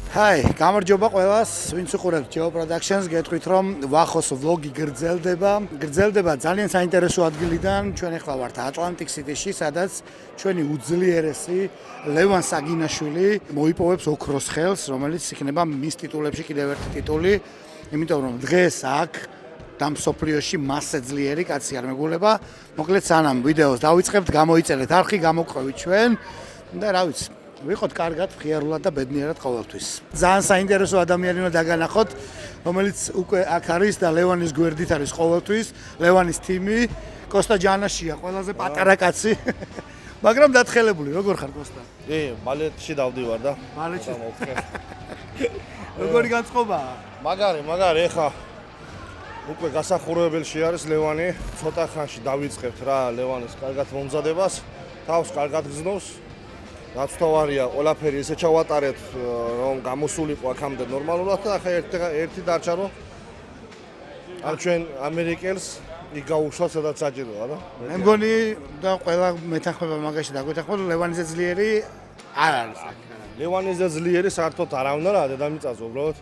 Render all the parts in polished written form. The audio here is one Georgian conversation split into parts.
Hi, გამარჯობა ყველას, ვინც უყურებთ Geo Productions, გეტყვით რომ ვახოს ვლოგი გრძელდება ძალიან საინტერესო ადგილიდან. ჩვენ ახლა ვართ Atlantic City-ში, სადაც ჩვენი უძლიერესი ლევან საგინაშვილი მოიპოვებს ოქროს ხელს, რომელიც იქნება მის ტიტულებში კიდევ ერთი ტიტული, იმიტომ რომ დღეს აქ და მსოფლიოში მასზე ძლიერი კაცი არ მეგულება. მოკლედ სანამ ვიდეოს დავიწყებთ, გამოიწერეთ არხი, გამოგყვევით ჩვენ და რა ვიცი ვიყოთ კარგად, ღიარულად და ბედნიერად ყოველთვის. ძალიან საინტერესო ადამიანი უნდა დაგანახოთ, რომელიც უკვე აქ არის და ლევანის გვერდით არის ყოველთვის. ლევანის თიმი, კოსტა ჯანაშია, ყველაზე პატარა კაცი. მაგრამ დათხელებული, როგორ ხარ კოსტა? ბალეტში დავდივარ და ბალეტში მოვხე. როგორი განწყობაა? მაგარი, ეხა უკვე გასახურებელში არის ლევანი. ცოტა ხანში დავიწყებთ რა ლევანის კარგად მომზადებას. თავს კარგად გზნობს. რაც თავარია, ყველაფერი ესე ჩავატარეთ, რომ გამოსულიყო აქამდე ნორმალურად და ახლა ერთი დარჩა რომ არ ჩვენ ამერიკელს იგაუშვათ სადაც საჭიროა რა. მე მგონი და ყველა მეთანხმება მაგაში დაგვეთანხმება, ლევანიზე ძლიერი არ არის აქ. ლევანიზე ძლიერი საერთოდ არ უნდა რა დედამიწაზე უბრალოდ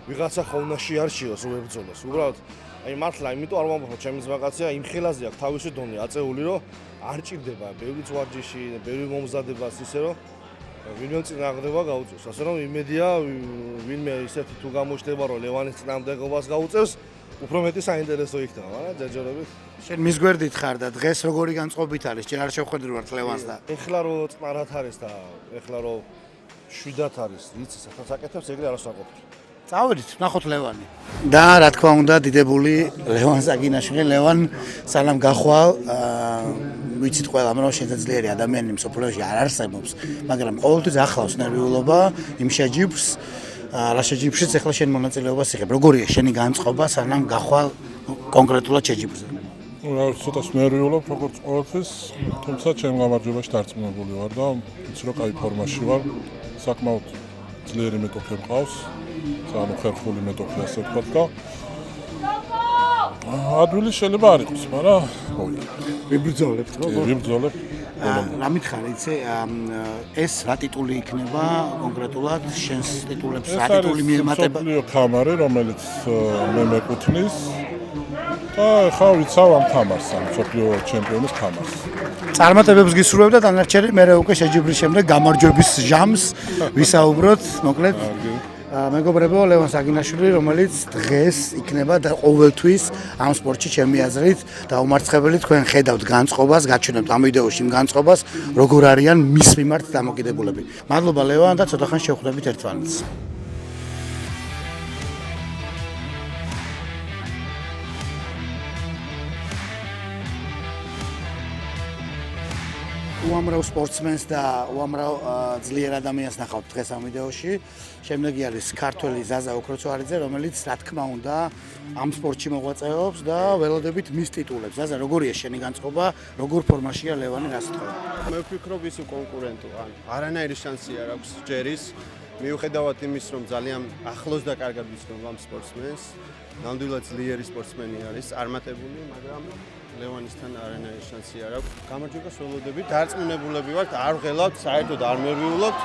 ვიღაცა ხოვნაში არ შეოს უებრძოლოს. უბრალოდ აი მართლა იმიტომ არ მომხდარ ჩემი ზმაკაცია იმ ხელაზე აქვს თავისი დონე აწეული რომ არ ჭირდება ბევრი ვარჯიში, ბევრი მომზადებას ისე რომ ვინმე წინააღმდება გაუწევს. ასე რომ იმედია ვინმე ისეთი თუ გამოჩნდება რომ ლევანის წინააღმდეგობას გაუწევს, უფრო მეტი საინტერესო იქნება, მაგრამ ჯერჯერობით. შენ მის გვერდით ხარ და დღეს როგორი განწყობით არის? ჯერ არ შევხვედრი ვართ ლევანს და ეხლა რომ წყნარად არის და ეხლა რომ შვიდად არის, ვიცი საერთოდ აკეთებს ეგრე არ ასაკობთ. წავედით, ნახოთ ლევანი. და რა თქმა უნდა, დიდებული ლევან საგინაშვილი, ლევან სანამ გახვალ, ვიცით ყველამ რომ შენზე ძლიერი ადამიანი მსოფლიოში არ არსებობს, მაგრამ ყოველთვის ახლავს ნერვიულობა იმ შეჯიბრს, რა შეჯიბრშიც ახლა შენ მონაწილეობას იღებ. როგორია შენი განწყობა სანამ გახვალ კონკრეტულად შეჯიბრზე? რა ცოტას ნერვიულობ როგორც ყოველთვის, თუმცა ჩემ გამარჯვებაში დარწმუნებული ვარ და ვიცი რომ კაი ფორმაში ვარ, საკმაოდ ძლიერი მეტოქე მყავს. ანუ ხერხული მეტოქე ასე ვთქვათ და ადვილი შეიძლება არ იყოს, მაგრამ ვიბრძოლებთ რომ ვიბრძოლებ. რა მითხარი, იცი, ეს რა ტიტული იქნება კონკრეტულად შენს ტიტულებს, რა ტიტული მიემატება? მსოფლიო თამარი, რომელიც მე მეკუთვნის და ხა ვიცავ ამ თამარს, ამ მსოფლიო ჩემპიონის თამარს. წარმატებებს გისურვებ და დანარჩენი მე უკვე შეჯიბრის შემდეგ გამარჯვების ჟამს ვისაუბროთ, მოკლედ. მეგობრებო, ლევან საგინაშვილი, რომელიც დღეს იქნება და ყოველთვის ამ სპორტში ჩემი აზრით დაუმარცხებელი. თქვენ ხედავთ განწყობას, გაჩვენებთ ამ ვიდეოში იმ განწყობას, როგორ არიან მის მიმართ დამოკიდებულები. მადლობა ლევან და ცოტა ხან შევხვდებით ერთმანეთს. უამრავ სპორტსმენს და უამრავ ძლიერ ადამიანს ნახავთ დღეს ამ ვიდეოში. შემდეგი არის ქართველი ზაზა ოქროცვარიძე, რომელიც რა თქმა უნდა ამ სპორტში მოღვაწეობს და ველოდებით მის ტიტულებს. ზაზა, როგორია შენი განწყობა, როგორ ფორმაშია ლევანი, რას თქვა? მე ვფიქრობ ის კონკურენტო, არანაირი შანსი არ აქვს ჯერის, მიუხედავად იმის, რომ ძალიან ახლოს და კარგად ვიცნობ ამ სპორტსმენს, ნამდვილად ძლიერი სპორტსმენი არის, წარმატებული, მაგრამ ლევანისთან არანაირი შანსი არ აქვს. გამარჯვებას ველოდებით, დარწმუნებულები ვართ, არ ვღელავთ, საერთოდ არ მერვიულობთ.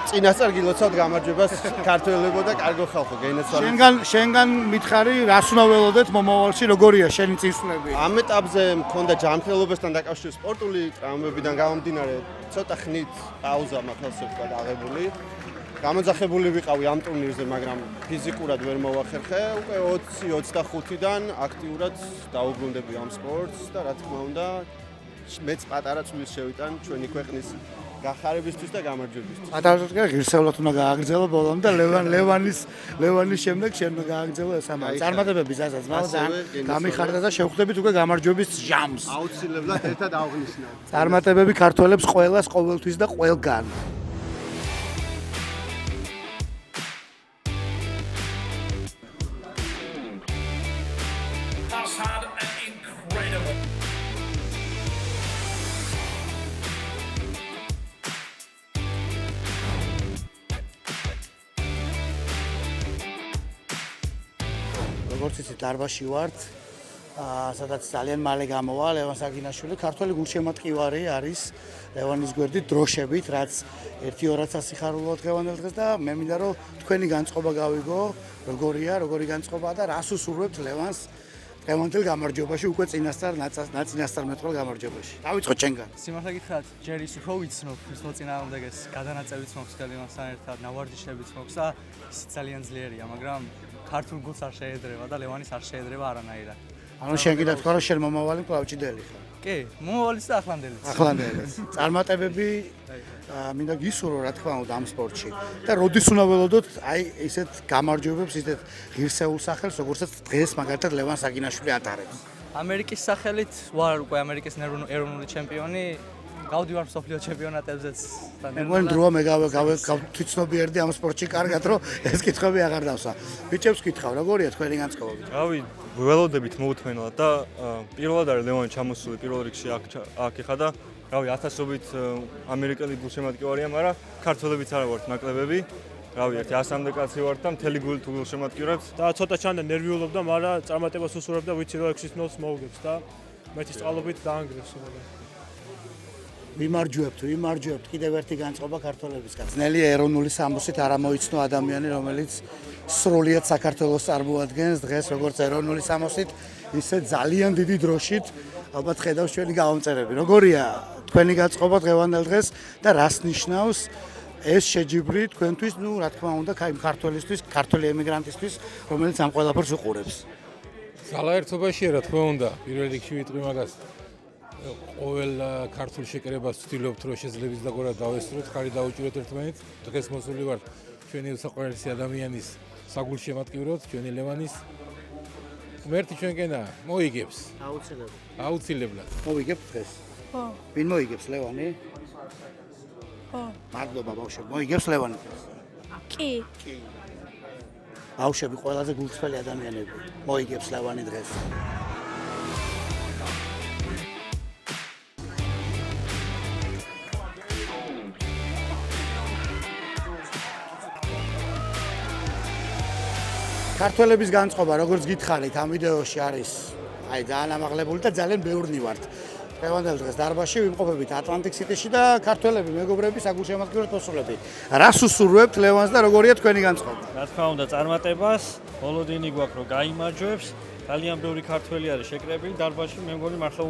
წინასწარ გილოცავთ გამარჯვებას ქართველებო და კარგო ხალხო, გეინაცვალეთ. შენგან მითხარი, რას უნდა ველოდეთ მომავალში, როგორია შენი წინსვლები? ამ ეტაპზე მქონდა ჯანმრთელობასთან დაკავშირებული სპორტული ტრავმებიდან გამომდინარე, ცოტა ხნით პაუზა მაქვს ასე ვთქვათ აღებული. გამოძახებული ვიყავი ამ ტურნირზე, მაგრამ ფიზიკურად ვერ მოვახერხე. უკვე 20-25-დან აქტიურად დაუბრუნდები ამ სპორტს და რა თქმა უნდა, მეც პატარა წვლილს შევიტან ჩვენი ქვეყნის გახარებისთვის და გამარჯვებისთვის. პატარად ღირსეულად უნდა გააგრძელო ბოლომდე და ლევანის შემდეგ შენ უნდა გააგრძელო ეს ამბავი. წარმატებები ზაზა, ძალიან გამიხარდა და შევხვდებით უკვე გამარჯვების ჟამს. აუცილებლად ერთად აღნიშნავ. წარმატებები ქართველებს ყველას ყოველთვის და ყველგან. როგორც იცით, დარბაზში ვართ. სადაც ძალიან მალე გამოვა ლევან საგინაშვილი. ქართველი გულშემატკივარი არის ლევანის გვერდით დროშებით, რაც 1-200 სიხარულო დღევანდელ დღეს და მე მინდა რომ თქვენი განწყობა გავიგო, როგორი განწყობა და რას უსურვებთ ლევანს დღევანდელ გამარჯვებაში, უკვე ნაწინასწარმეტყველ გამარჯვებაში. დავიწყოთ ჩემგან. სიმართლე გითხრათ, ჯერ ის უფრო ვიცნობ, ის მოწინააღმდეგეს, გადანაწევიც მოქვს გალიმასთან ერთად, ნავარჯიშებიც მოქვს და ის ძალიან ძლიერია, მაგრამ ქართულ გულს არ შეედრება და ლევანის არ შეედრება არანაირად. ანუ შენ კიდე თქვა რომ შენ მომავალი კლავჭიდელი ხარ. კი, მომავალიც და ახლანდელიც. ახლანდელიც. წარმატებები მინდა გისურვო რა თქმა უნდა ამ სპორტში და როდის უნდა ველოდოთ აი ესეთ გამარჯვებებს, ისეთ ღირსეულ სახელს, როგორცაც დღეს მაგალითად ლევან საგინაშვილი ატარებს. ამერიკის სახელით ვარ უკვე ამერიკის ეროვნული ჩემპიონი. გავდივარ მსოფლიო ჩემპიონატებზეც. მეგონი დროა მე გავთვითცნობიერდი ამ სპორტში კარგად, რომ ეს კითხვები აღარ დავსვა. ბიჭებს გითხავ, როგორია თქვენი განწყობები? რავი, ველოდებით მოუთმენლად და პირველად არის ლევანი ჩამოსული პირველ რიგში აქ ეხა და რავი, ათასობით ამერიკელი გულშემატკივარია, მაგრამ ქართველებიც არა ვართ ნაკლებები. რავი, 100-მდე კაცი ვართ და მთელი გულით გულშემატკივრებთ. და ცოტა ჩანდა ნერვიულობდა, მაგრამ წარმატებას უსურვებდა, ვიცი რომ 6-0-ს მოუგებს და მეტის წყალობით დაანგრევს. ვიმარჯვებთ, კიდევ ერთი განწყობა ქართველებისგან. ძნელია ეროვნული სამოსით არ ამოიცნო ადამიანი, რომელიც სრულიად საქართველოს წარმოადგენს დღეს როგორც ეროვნული სამოსით, ისე ძალიან დიდი დროშით, ალბათ ხედავს ჩვენი გამომწერები. როგორია თქვენი განწყობა დღევანდელ დღეს და რას ნიშნავს ეს შეჯიბრი თქვენთვის, რა თქმა უნდა, ქართველისთვის, ქართული ემიგრანტისთვის, რომელიც ამ ყველაფერს უყურებს. ძალაერთობაშია, რა თქმა უნდა, პირველ რიგში ვიტყვი მაგას. ყოველ ქართულ შეკრებას ვცდილობთ, რომ შეძლებიც და გორა დავესწროთ, ხარი დაუჭიროთ ერთმანეთს. დღეს მოსული ვართ ჩვენი საყვარელი ადამიანის საგულშემატკივროდ, ჩვენი ლევანის. ღმერთი ჩვენკენა მოიგებს. აუცილებლად. მოვიგებთ დღეს? ხო. ვინ მოიგებს ლევანი? ხო. მადლობა ბავშვები, მოიგებს ლევანი? კი. ბავშვები ყველაზე გულწრფელი ადამიანები. მოიგებს ლევანი დღეს. ქართველების განწყობა, როგორც გითხარით, ამ ვიდეოში არის აი ძალიან ამაღლებული და ძალიან ბევრი ვართ. დღევანდელ დღეს დარბაზში ვიმყოფებით ატლანტიკ სიტიში და ქართველები, მეგობრები, საგულშემატკივრად მოსულები. რას უსურვებთ ლევანს და როგორია თქვენი განწყობა? რა თქმა უნდა, წარმატებას, ბოლოდინი გვაქვს რომ გაიმარჯვებს. ძალიან ბევრი ქართველი არის შეკრებილი დარბაზში, მე მგონი მართლა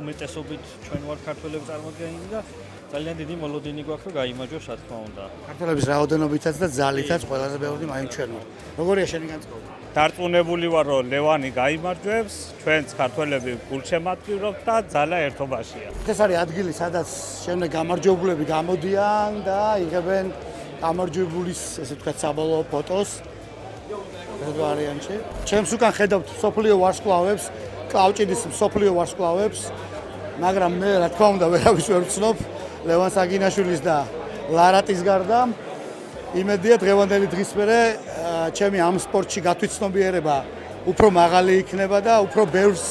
უმეტესობით ჩვენ ვართ ქართველები წარმოდგენილი და ძალიან დიდი მოლოდინი გვაქვს რომ გაიმარჯვებს, რა თქმა უნდა. ქართველების რაოდენობითაც და ძალითაც ყველაზე ბევრი მაინც ჩვენ ვართ. როგორია შენი განწყობა? დარწმუნებული ვარ რომ ლევანი გაიმარჯვებს, ჩვენც ქართველები გულშემატკივრობთ და ძალა ერთობაშია. ეს არის ადგილი, სადაც შემდეგ გამარჯვებულები გამოდიან და იღებენ გამარჯვებულის, ესე ვთქვათ, საბოლოო ფოტოს. ეს ვარიანტი. ჩემს უკან ხედავთ სოფლიო ვარსკვლავებს, კლავჭიდის სოფლიო ვარსკვლავებს, მაგრამ მე რა თქმა უნდა ვერავის ვერ ვცნობ ლევან საგინაშვილის და ლარატის გარდა. იმედია დღევანდელი დღის მერე ჩემი ამ სპორტში გათვითცნობიერება უფრო მაღალი იქნება და უფრო ბევრს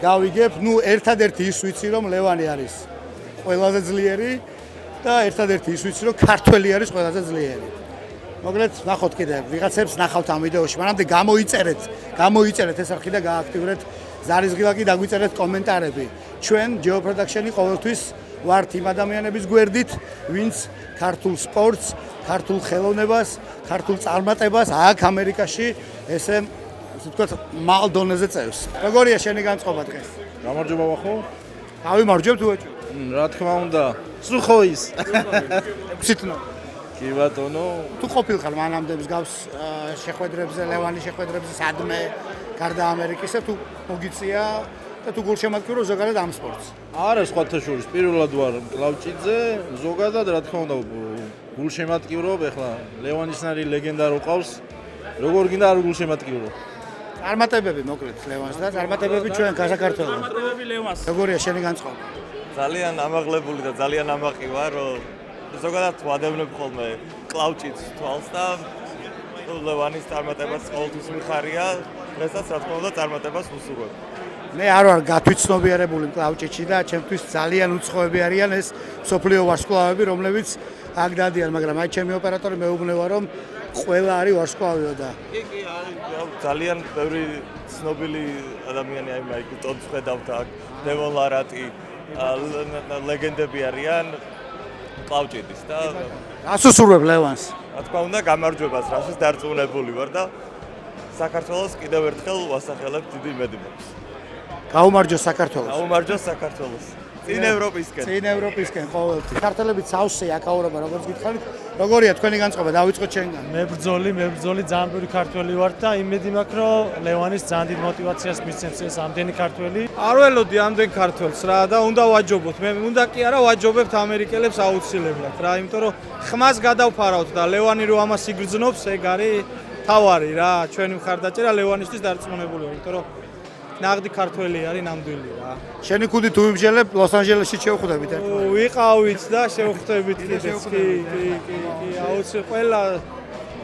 გავიგებ. ერთადერთი ის ვიცი რომ ლევანი არის ყველაზე ძლიერი და ერთადერთი ის ვიცი რომ ქართველი არის ყველაზე ძლიერი. მოგლეთ, ნახოთ კიდე ვიღაცებს ნახავთ ამ ვიდეოში. მანამდე გამოიწერეთ ეს არხი და გააქტიურეთ ზარისღილაკი, დაგვიწერეთ კომენტარები. ჩვენ Geo Production-ი ყოველთვის ვართ იმ ადამიანების გვერდით, ვინც ქართულ სპორტს, ქართულ ხელოვნებას, ქართულ წარმატებას აქ ამერიკაში ესე ვთქვათ მაღალ დონეზე წევს. როგორია შენი განწყობა დღეს? გამარჯობა ვახო. გავიმარჯვებთ უეჭო. რა თქმა უნდა, სუხოის. ციტნო. კი ბატონო, თუ ყოფილხარ მანამდე მსგავს შეხვედრებზე, ლევანის შეხვედრებზე, სადმე გარდა ამერიკისა, თუ მოგიწია და თუ გულშემატკივრო ზოგადად ამ სპორტს? არა სხვათა შორის, პირველად ვარ კლავჭიძე, ზოგადად რა თქმა უნდა გულშემატკივრობ, ეხლა ლევანისნარი ლეგენდა რო ყავს, როგორ გინდა არ გულშემატკივრო. წარმატებები მოკლედ ლევანს და წარმატებები ჩვენ საქართველოს. წარმატებები ლევანს. როგორია შენი განწყობა? ძალიან ამაღლებული და ძალიან ამაყი ვარ, რომ ზოგადად ვადევნებ ხოლმე კლავჭით თვალს და ლევანის წარმატებას ყოველთვის მიხარია, დღესაც რა თქმა უნდა წარმატებას ვუსურვებ. მე არ ვარ გათვითცნობიერებული კლავჭიჩი და ჩემთვის ძალიან უცხოები არიან ეს სოფლიო ვარსკვლავები, რომლებიც აქ დადიან, მაგრამ აი ჩემი ოპერატორი მეუბნება რომ ყველა არის ვარსკვლავიო და კი, ძალიან ბევრი ცნობილი ადამიანი აი მაიკლ ტონს ხედავთ აქ, დევონ ლარატი, ლეგენდები არიან კლავჭიდის და რას უსურვებ ლევანს? რა თქმა უნდა, გამარჯვებას, რასაც დარწმუნებული ვარ და საქართველოს კიდევ ერთხელ ვასახელებ დიდი იმედებს. გაუმარჯოს საქართველოს. გაუმარჯოს საქართველოს. წინ ევროპისკენ. წინ ევროპისკენ ყოველთვის. ქართველები ცავსე აკავრება, როგორც გითხარით. როგორია თქვენი განწყობა? დავიწყოთ შენგან. მებრძოლი ძალიან ბევრი ქართველი ვართ და იმედი მაქვს, რომ ლევანის ძალიან დიდ мотиваციას მისცემს ეს ამდენი ქართველი. არ ველოდი ამდენ ქართველს რა და უნდა ვაჯობოთ. მე უნდა კი არა ვაჯობებთ ამერიკელებს აუცილებლად რა, იმიტომ რომ ხმას გადავფარავთ და ლევანი რო ამას იგრძნობს, ეგ არის თავარი რა. ჩვენი მხარდაჭერა ლევანისთვის დარწმუნებული ვარ, იმიტომ რომ ნაღდი ქართველი არის ნამდვილი რა. შენი კუდი თუ იმჟელებ ლოს-ანჯელესში შევხვდებით ერთმანეთს. ვიყავით და შევხვდებით კიდეც კი, აუცილებლად ყველა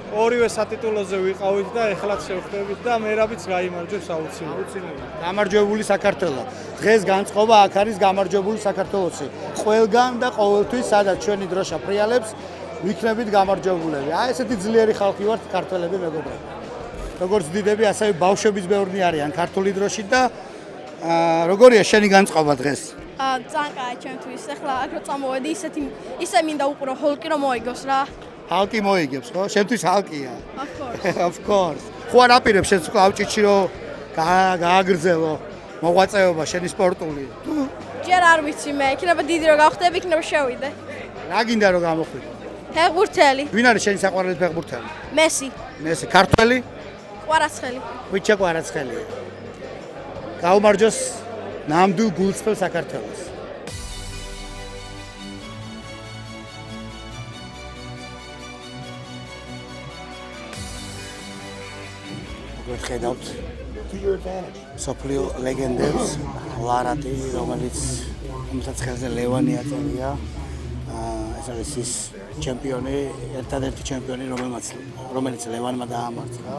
ორივე სატიტულოზე ვიყავით და ეხლაც შევხვდებით და მერაბიც გაიმარჯვებს აუცილებლად. გამარჯვებული საქართველო. დღეს განწყობა აქ არის გამარჯვებული საქართველოსი. ყველგან და ყოველთვის სადაც ჩვენი დროშა ფრიალებს, ვიქნებით გამარჯვებულები. აი ესეთი ძლიერი ხალხი ვართ ქართველები მეგობრებო. როგორც დიდები, ასევე ბავშვებიც ბევრი არიან ქართული დროში და როგორია შენი განწყობა დღეს? ძალიან კაი ჩემთვის. ახლა აქ რო წამოვედი, ისე მინდა უყურო ჰოლკი რომ მოიგოს რა. ჰალკი მოიგებს, ხო? შენთვის ჰალკია. Of course. Of course. ხო არ აპირებ შენს კლავჭიჩი რომ გააგრძელო მოღვაწეობა შენი სპორტული? თუ ჯერ არ ვიცი მე, იქნება დიდი რომ გავხდები, იქნება შევიდე. რა გინდა რომ გამოხვიდე? ფეხბურთელი. ვინ არის შენი საყვარელი ფეხბურთელი? მესი. მესი, ქართველი? ყვარაცხელი. ვიჩა ყვარაცხელია. გაუმარჯოს ნამდვილ გულწრფელ საქართველოს. ხედავთ სოფლიო ლეგენდებს ლარატი რომელსაც ხელზე ლევანი აწერია ეს არის ის ჩემპიონი ერთადერთი ჩემპიონი რომელიც ლევანმა დაამარცხა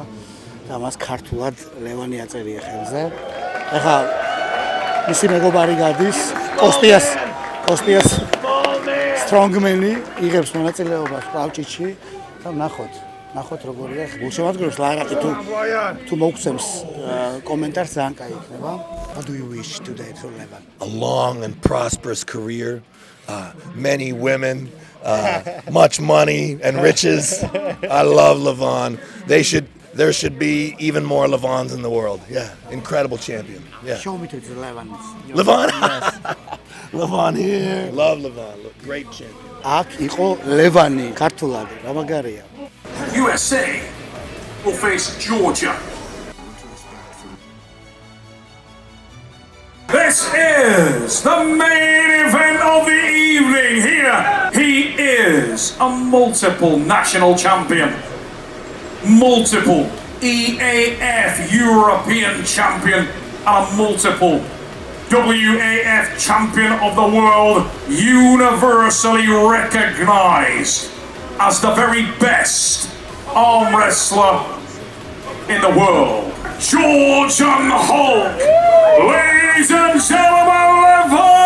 და მას ქართულად ლევანი აწერია ხელზე ეხლა მისი მეგობარი გადის კოსტიას სტრონგმენი იღებს მონაწილეობას კლავჭიჩი და ნახოთ როგორია გულშემატკივრებს ლარატი თუ მოგცემს კომენტარს ძალიან კაი იქნება. What do you wish today for Levan? A long and prosperous career, many women, much money and riches. I love Levon. There should be even more Levons in the world. Yeah, incredible champion. Yeah. Show me to the Levan. Levon. Yes. Levon here. Love Levon. Great champion. აქ იყო ლევანი ქართულად რა მაგარია. USA will face Georgia. This is the main event of the evening here. He is a multiple national champion, multiple EAF European champion, and a multiple WAF champion of the world, universally recognized as the very best arm wrestler in the world, Georgian Hulk. Ladies and gentlemen, Levon!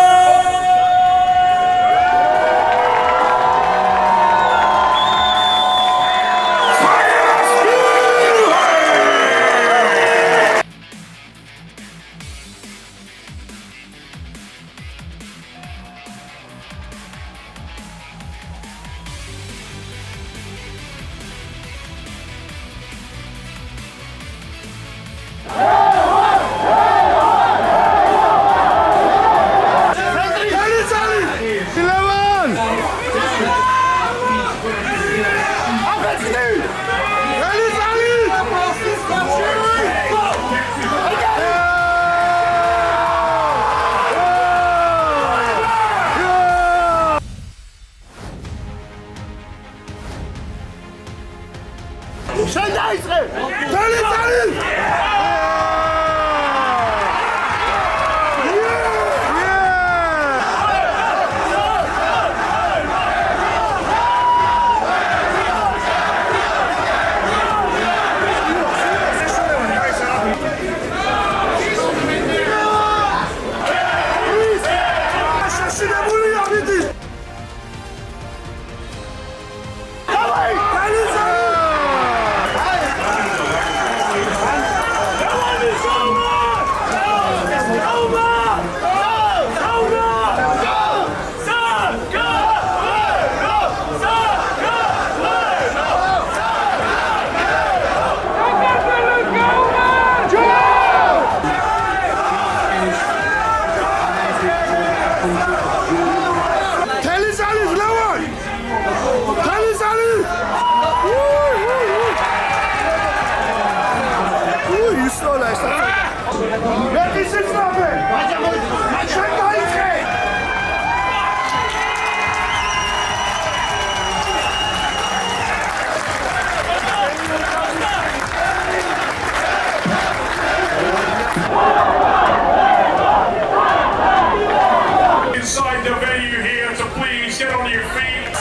the venue here to please get on your feet.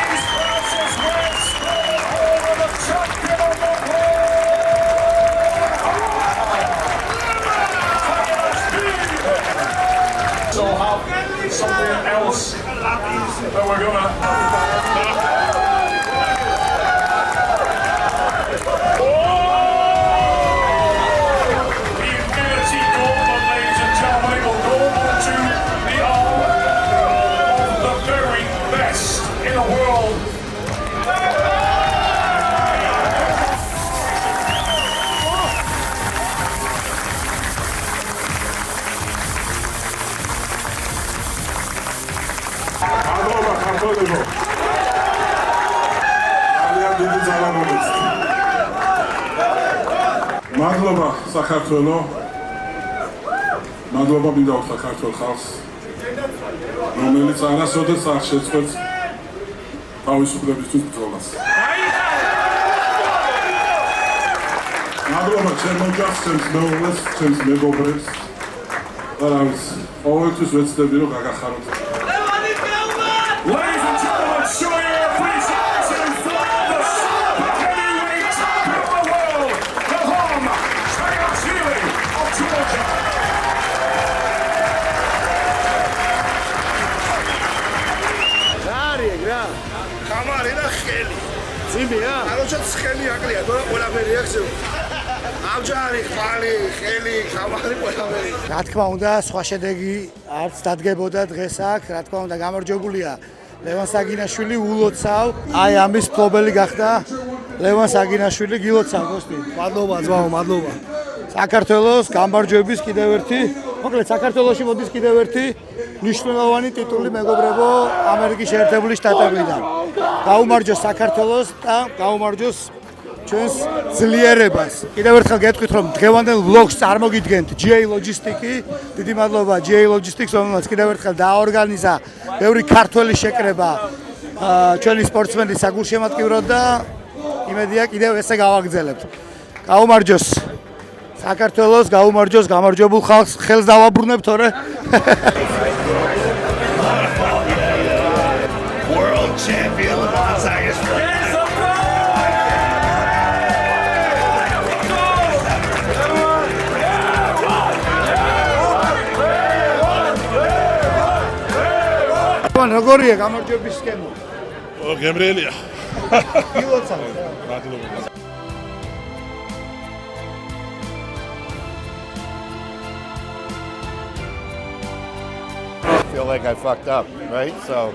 East versus West, the champion of the world. So have something else that we're gonna. მადლობა საქართველო, მადლობა მინდა საქართველოს ხალხს, რომელიც არასოდეს არ შეწყვეტს თავისუფლებისთვის ბრძოლას. მადლობა ჩემ ოჯახს, ჩემს მეუღლეს, ჩემს მეგობრებს და რა ვიცი, ყოველთვის ვეცდები რომ გაგახაროთ. Ladies and gentlemen, show your appreciation for the super heavyweight champion of the world, Levan Saakashvili of Georgia. რა. ხამარი და ხელი. ძიმია? აროჩაც ხელი აკლია, თორე ყველაფერი აქვს. ამჯარი ხალი, ხელი, ხამარი ყველაფერი. რა თქმა უნდა, სხვა შედეგი არც დადგებოდა დღეს აქ, რა თქმა უნდა, გამარჯვებულია ლევან საგინაშვილი ულოცავ. აი ამის ფლობელი გახდა ლევან საგინაშვილი, გილოცავ გოსტი. მადლობა ძმაო, მადლობა. საქართველოს გამარჯვების კიდევ ერთი, მოკლედ საქართველოში მოდის კიდევ ერთი მნიშვნელოვანი ტიტული მეგობრებო ამერიკის შეერთებული შტატებიდან. გაუმარჯოს საქართველოს და გაუმარჯოს ჩვენს ძლიერებას. კიდევ ერთხელ გეტყვით რომ დღევანდელ ვლოგს წარმოგიდგენთ GA Logistics-ი. დიდი მადლობა GA Logistics, რომელმაც კიდევ ერთხელ დააორგანიზა ბევრი ქართველი შეკრება ჩვენი სპორტსმენის საგულშემატკივროდ და იმედია კიდევ ესე გავაგრძელებთ. გაუმარჯოს საქართველოს, გაუმარჯოს გამარჯვებულ ხალხს, ხელს დავაბრუნებ თორე. World champion Levan Saakashvili. როგორია გამარჯვების სქემა? გემრიელია. გილოცავ. მადლობა. I feel like I fucked up, right? So,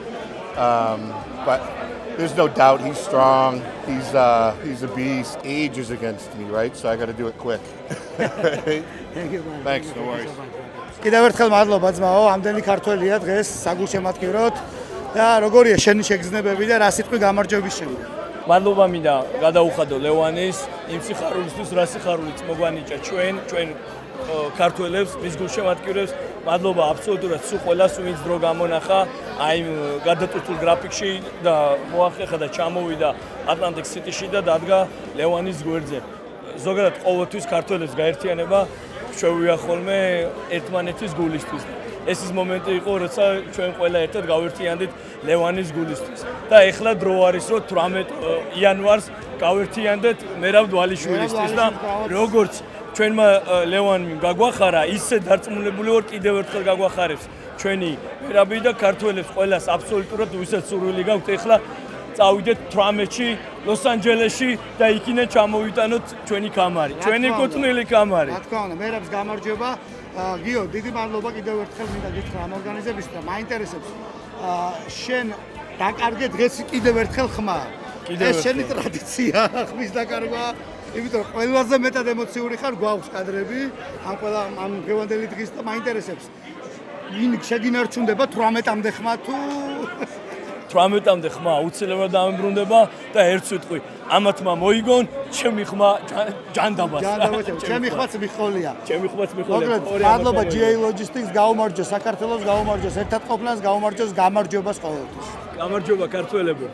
but there's no doubt he's strong. He's a beast. Age is against me, right? So I got to do it quick. Right? Thank you, man. Thanks, no worries. კიდევ ერთხელ მადლობა ძმაო, ამდენი ქართველია დღეს საგულშემატკივროდ და როგორია შენი შეგრძნებები და რა სიტყვი გამარჯვების შემდეგ? მადლობა მინდა გადაუხადო ლევანის იმ სიხარულისთვის, რა სიხარულიც მოგვანიჭა ჩვენ ქართველებს, მის გულშემატკივრებს. მადლობა აბსოლუტურად სულ ყველას, ვინც დრო გამონახა აი გადატვირთულ გრაფიკში და მოახერხა და ჩამოვიდა ატლანტიკ სიტიში და დადგა ლევანის გვერდზე. ზოგადად ყოველთვის ქართველებს გაერთიანება შევია ხოლმე ერთმანეთის გულისთვის. ეს ის მომენტი იყო, როცა ჩვენ ყველა ერთად გავერთიანდით ლევანის გულისთვის. და ეხლა დრო არის, რომ 18 იანვარს გავერთიანდეთ მერაბ დვალიშვილისთვის და როგორც ჩვენმა ლევანმა გაგვახარა, ისე დარწმუნებული ვარ კიდევ ერთხელ გაგვახარებს ჩვენი მერაბი და ქართველებს ყველას აბსოლუტურად ვისაც სურვილი გაქვთ ეხლა წავიდეთ 18-ში ლოს-ანჯელესში და იქიდან ჩამოვიტანოთ ჩვენი კამარი, ჩვენი კუთვნილი კამარი. რა თქმა უნდა, მერაბს გამარჯვება. გიო, დიდი მადლობა კიდევ ერთხელ მინდა გითხრა ამ ორგანიზებისთვის და მაინტერესებს შენ დაკარგე დღეს კიდევ ერთხელ ხმა. ეს შენი ტრადიცია ხმის დაკარგვა. იმიტომ რომ ყველაზე მეტად ემოციური ხარ, გვაქვს კადრები ამ დღევანდელი დღის და მაინტერესებს ვინ შეგინარჩუნდება 18-მდე ხმა თუ 18-მდე ხმა აუცილებლად დამებრუნდება და ერთ სიტყვი ამათმა მოიგონ ჩემი ხმა ჯანდაბას. ჩემი ხმაც მიხოლია. ჩემი ხმაც მიხოლია. მადლობა GA Logistics, გაუმარჯოს საქართველოს, გაუმარჯოს ერთად ყოფნას, გაუმარჯოს გამარჯვებას ყოველთვის. გამარჯობა ქართველებო.